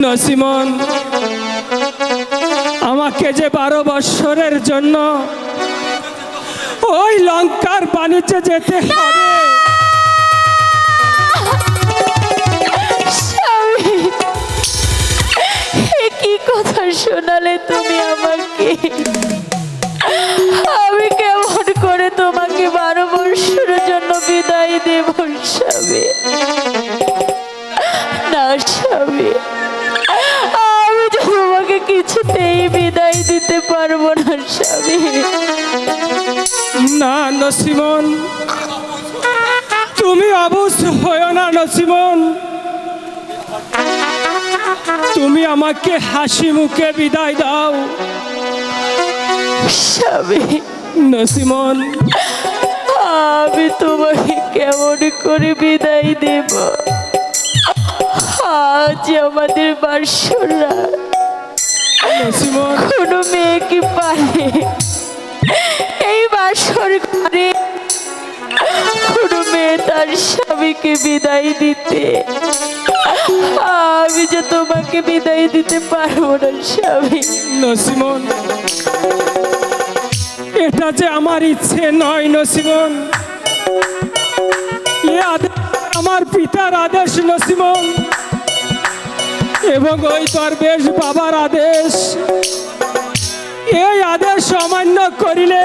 নসিমন, আমাকে যে 12 বৎসরের জন্য ওই লঙ্কার বাণিজ্যে যেতে হবে। কি কথা শোনালে তুমি আমাকে? আমি কেমন করে তোমাকে 12 বৎসরের জন্য বিদায় দেব স্বামী? না স্বামী, আমি তো তোমাকে কিছুতেই বিদায় দিতে পারবো না স্বামী। না নসিমন, তুমি অবুঝ হয়েও না নসিমন। তুমি আমাকে হাসি মুখে বিদায় দাও স্বামী। নসিমন, আমি তোমাকে কেমন করে বিদায় দেব? আজ আমাদের বাসরা নসিমন, কোনো মেয়ে কি পারে এই বাসর ঘরে কোনো মেয়ে তার স্বামীকে বিদায় দিতে? আমি যে তোমাকে বিদায় দিতে পারবো না স্বামী। নসিমন, এটা যে আমার ইচ্ছে নয় নসিমন, এ আদেশ আমার পিতার আদেশ নসিমন, এবং ওই দরবেশ বাবার আদেশ। এই আদেশ অমান্য করিলে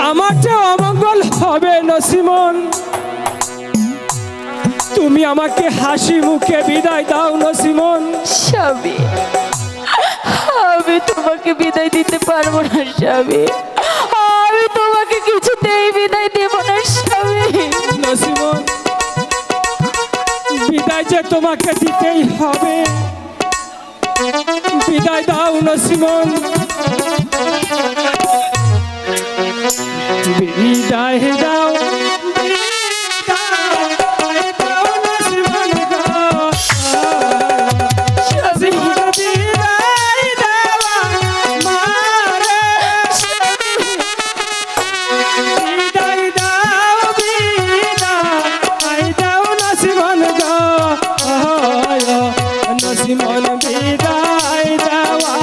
আমার যে অমঙ্গল হবে নসিমন। তুমি আমাকে হাসি মুখে বিদায় দাও নসিমন। স্বামী, আমি তোমাকে বিদায় দিতে পারবো না স্বামী। আমি তোমাকে কিছুতেই বিদায় দেব না স্বামী। নসিমন, বিদায় যে তোমাকে দিতেই হবে। বিদায় দাও নসিমন, বিদায় দাও। নসিমন বিদায় দেওয়া।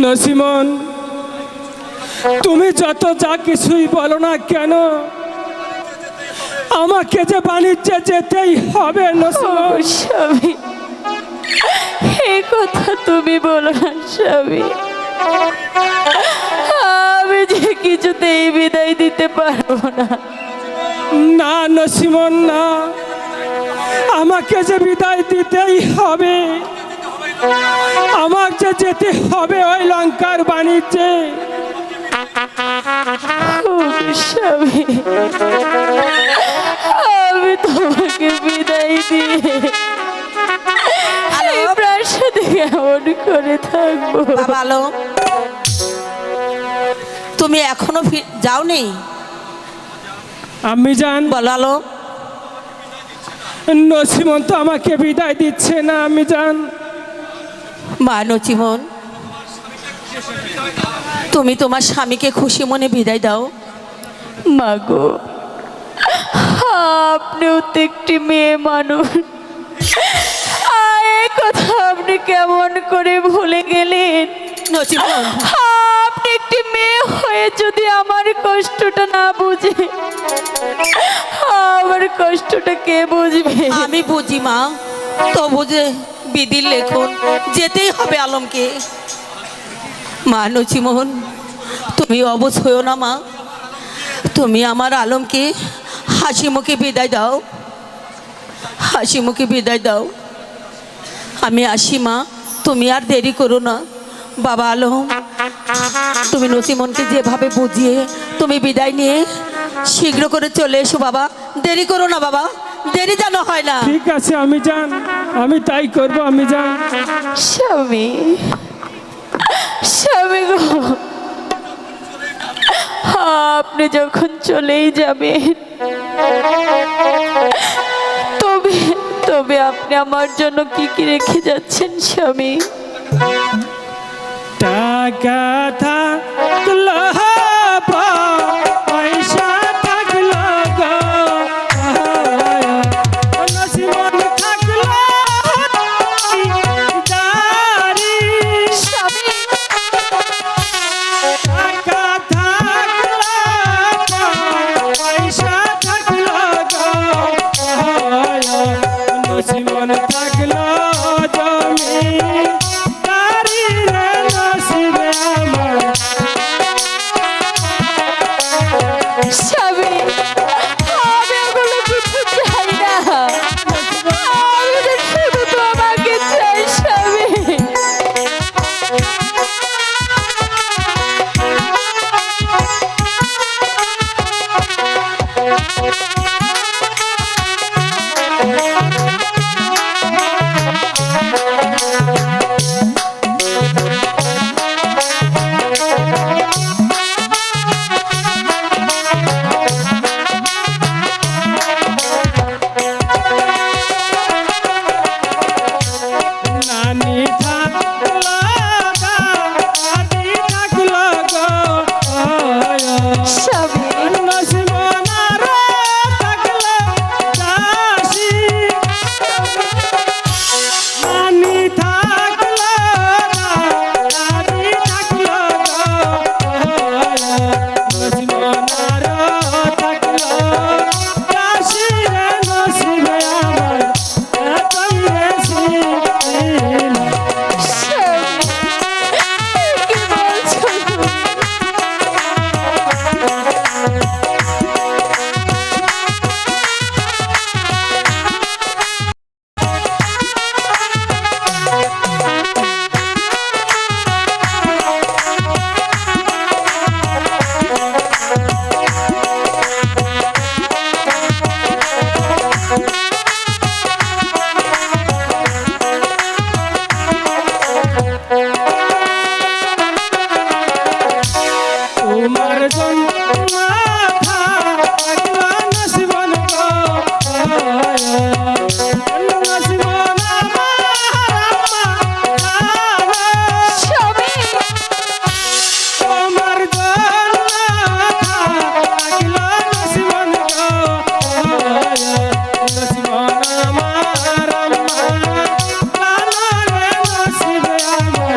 নসিমন, তুমি যত যা কিছুই বলো না কেন, আমাকে যে বাণিজ্যে যেতেই হবে নসিমন। স্বামী, এই কথা তুমি বলো না স্বামী। আমি যে কিছুতেই বিদায় দিতে পারবো না। না নসিমন না, আমাকে যে বিদায় দিতেই হবে। আমাকে যেতে হবে ওই লঙ্কার বাণিজ্যে। স্বামী, আমি তোমাকে বিদায় দিয়ে এই প্রাসাদে কেমন করে থাকবো? বাবা আলো, তুমি এখনো যাওনি? আমি জান বলো আলো। নসিমন তো আমাকে বিদায় দিচ্ছে না। আমি জান মা নচিমন, তুমি তোমার স্বামীকে খুশি মনে বিদায় দাও। মাগো, আপনিও তো একটি মেয়ে মানুষ। এই কথা আপনি কেমন করে ভুলে গেলেন? নচিমন, আপনি একটি মেয়ে হয়ে যদি আমার কষ্টটা না বুঝে, আমার কষ্টটা কে বুঝবে? আমি বুঝি মা, তবু যে বিধির লেখন যেতেই হবে আলমকে। মা নচিমন, তুমি অবশ হয়েও না মা। তুমি আমার আলমকে হাসি মুখে বিদায় দাও, হাসি মুখে বিদায় দাও। আমি আসি মা, তুমি আর দেরি করো না। বাবা আলম, তুমি নচিমনকে যেভাবে বুঝিয়ে তুমি বিদায় নিয়ে শীঘ্র করে চলে এসো বাবা। দেরি করো না বাবা, দেরি যেন হয় না। ঠিক আছে আমি জান, আমি তাই করব। আমি জান স্বামী, স্বামী গো, আপনি যখন চলেই যাবেন, তবে তবে আপনি আমার জন্য কি কি রেখে যাচ্ছেন স্বামী? টাকা থাকলো পয়সা থাকলো গো, নসিমন থাকলো দারি। স্বামী, টাকা থাকলো পয়সা থাকলো গো, নসিমন থাকলো জমি দারি রে নসিবে আমার। স্বামী, আমি ওগুলো কিছু চাই না। আমি তো শুধু তোমাকে চাই স্বামী। নানি থাকলো দাদি থাকলো গো, স্বামী, নসিমন আরো থাকলো দাসী। নানি থাকলো দাদি থাকলো গো, নসিমন আরো থাকলো দাসী রে নসিবে আমার এতই বেশি। কি বলছো তুমি? তোমার জন্য থাকলো নসিমন গো, নসিমন আমার স্বামী, তোমার জন্য থাকলো নসিমন গো, নসিমন আমার রে নসিবে আমার।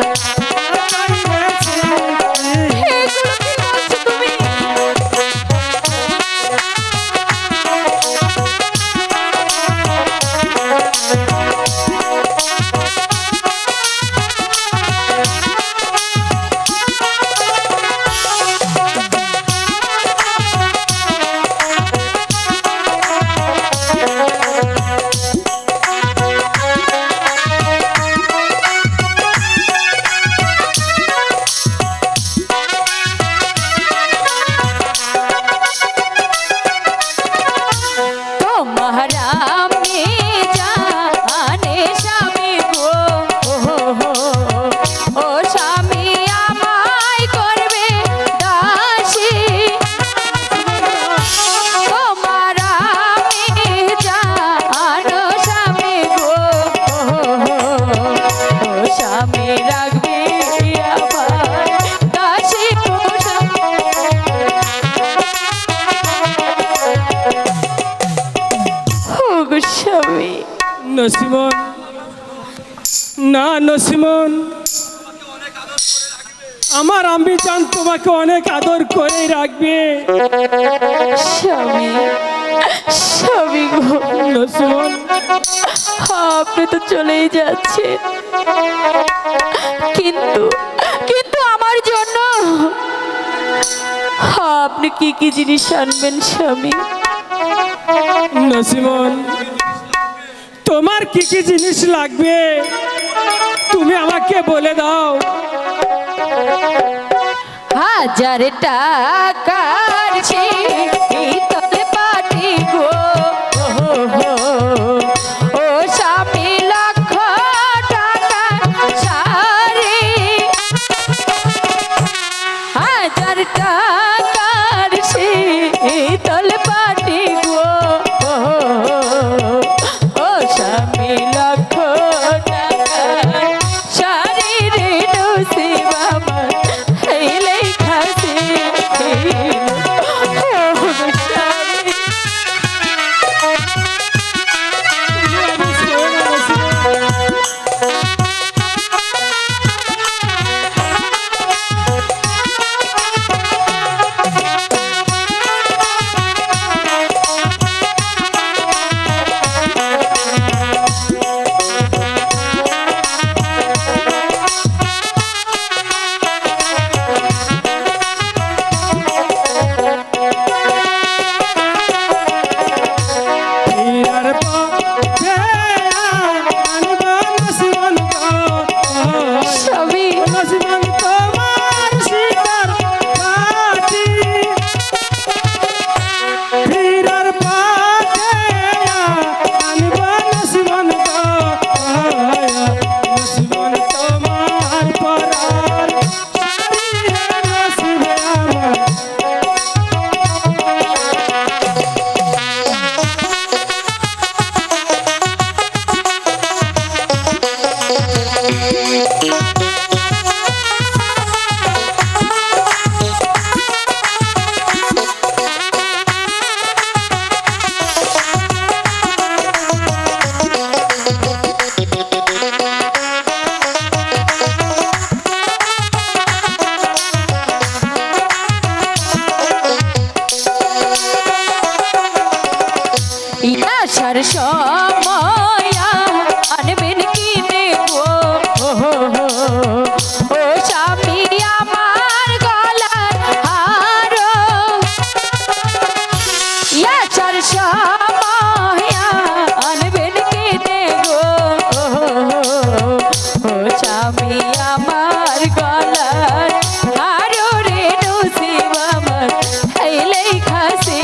না নসিমন, আমার আম্মি জান তোমাকে অনেক আদর করে রাখবে। স্বামী, স্বামী গো, নসিমন, আপনি তো চলেই যাচ্ছে, কিন্তু কিন্তু আমার জন্য আপনি কি কি জিনিস আনবেন স্বামী? নসিমন, তোমার কি কি জিনিস লাগবে তুমি আমাকে বলে দাও। 1000 টাকার শীতল পাটি গো, ও স্বামী লক্ষ টাকার শাড়ি, 1000 টাকার শীতল পাটি গো, ও স্বামী লক্ষ টাকার শাড়ি রে নসিবা আমার এই লেখা সে, ও স্বামী। ফিরার পথে আনবা নসিমন গো, স্বামী, নসিমন তোমার সীতার পাটি। ফিরার পথে আনবা নসিমন গো, নসিমন তোমার পরার শাড়ি রে নসিবে আমার। আসার সময় আনবেন কিনে গো, ও স্বামী আমার গলার হার, আসার সময় আনবেন কিনে গো, ও স্বামী আমার গলার হার রে নসিবা আমার এই লেখা সে।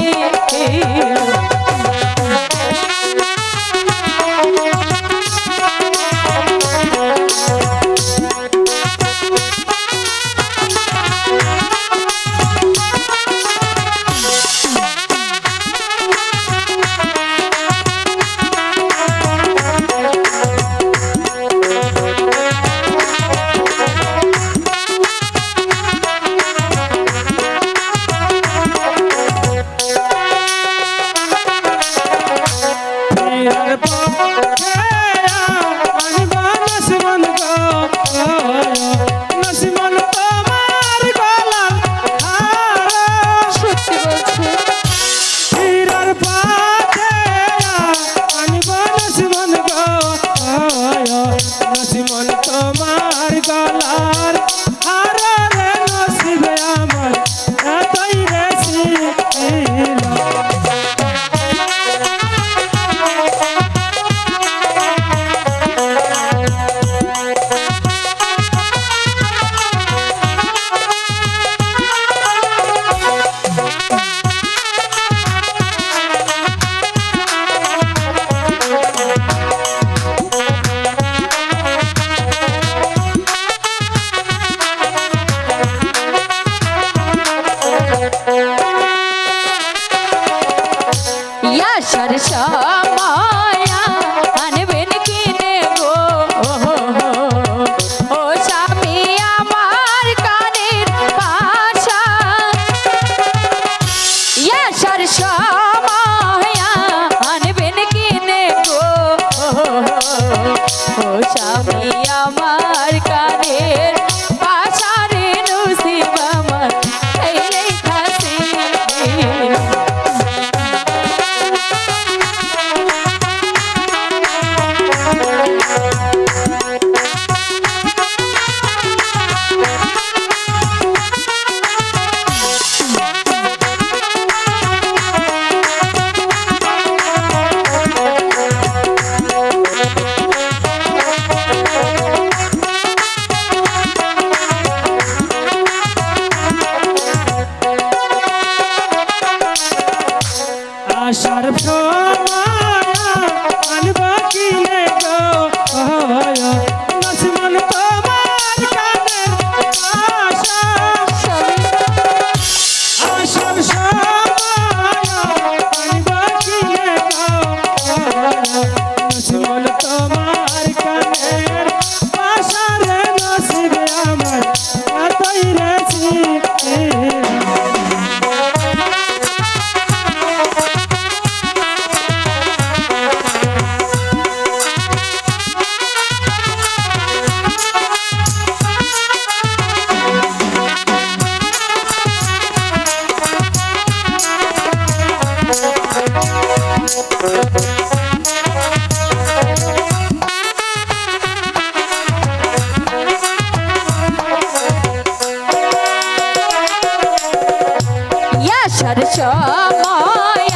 আসার সময়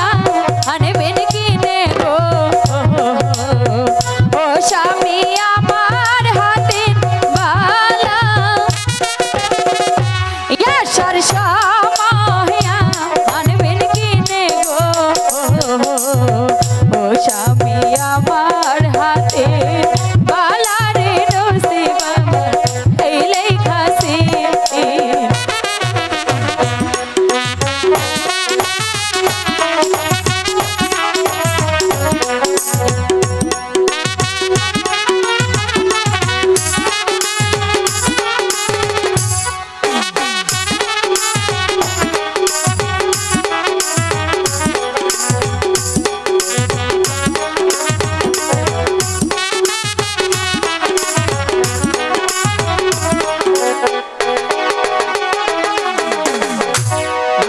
আনবেন কিনে গো ও স্বামী আমার হাতের বালা আসার সময় আনবেন কিনে গো ও স্বামী আমার হাতের বালা রে নসিব আমার এই লেখাছি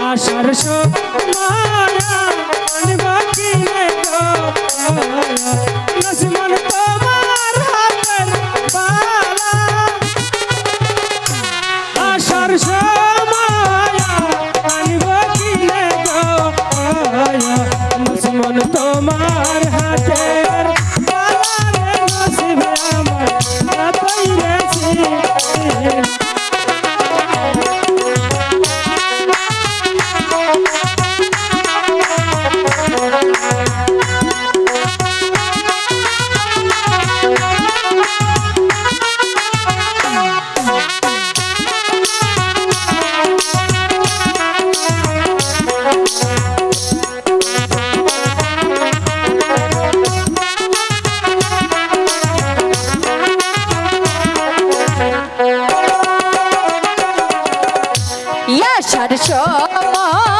আসার সময় আনব কিনে গো লক্ষ্মণ তোমার হাতের বালা আসার সময় আনব কিনে গো লক্ষ্মণ তোমার হাতের বালা রে নসিব আমার রাতাই রেছি আসার সময়